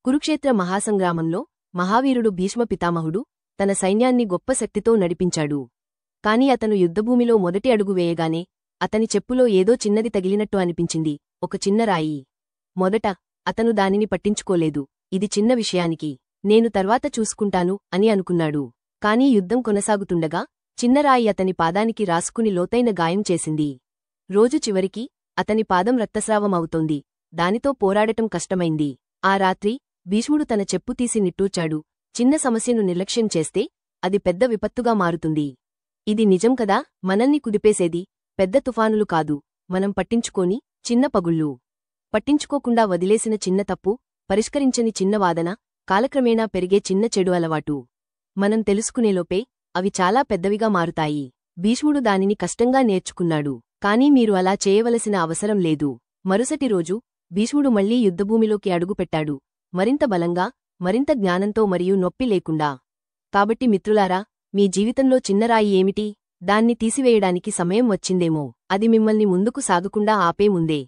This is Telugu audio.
కురుక్షేత్ర మహాసంగ్రామంలో మహావీరుడు భీష్మ పితామహుడు తన సైన్యాన్ని గొప్ప శక్తితో నడిపించాడు. కాని అతను యుద్ధభూమిలో మొదటి అడుగు వేయగానే అతని చెప్పులో ఏదో చిన్నది తగిలినట్టు అనిపించింది, ఒక చిన్న రాయి. మొదట అతను దానిని పట్టించుకోలేదు. ఇది చిన్న విషయానికి నేను తర్వాత చూసుకుంటాను అని అనుకున్నాడు. కాని యుద్ధం కొనసాగుతుండగా చిన్నరాయి అతని పాదానికి రాసుకుని లోతైన గాయం చేసింది. రోజు చివరికి అతని పాదం రక్తస్రావం అవుతోంది. దానితో పోరాడటం కష్టమైంది. ఆ రాత్రి భీష్ముడు తన చెప్పు తీసి నిట్టూర్చాడు. చిన్న సమస్యను నిర్లక్ష్యం చేస్తే అది పెద్ద విపత్తుగా మారుతుంది. ఇది నిజం కదా. మనల్ని కుదిపేసేది పెద్ద తుఫానులు కాదు, మనం పట్టించుకోని చిన్న పగుళ్ళు. పట్టించుకోకుండా వదిలేసిన చిన్న తప్పు, పరిష్కరించని చిన్న వాదన, కాలక్రమేణా పెరిగే చిన్న చెడు అలవాటు. మనం తెలుసుకునేలోపే అవి చాలా పెద్దవిగా మారుతాయి. భీష్ముడు దానిని కష్టంగా నేర్చుకున్నాడు. కానీ మీరు అలా చేయవలసిన అవసరం లేదు. మరుసటి రోజు భీష్ముడు మళ్లీ యుద్ధభూమిలోకి అడుగుపెట్టాడు. మరింత బలంగా, మరింత జ్ఞానంతో మరియు నొప్పి లేకుండా. కాబట్టి మిత్రులారా, మీ జీవితంలో చిన్నరాయి ఏమిటి? దాన్ని తీసివేయడానికి సమయం వచ్చిందేమో. అది మిమ్మల్ని ముందుకు సాగకుండా ఆపే ముందే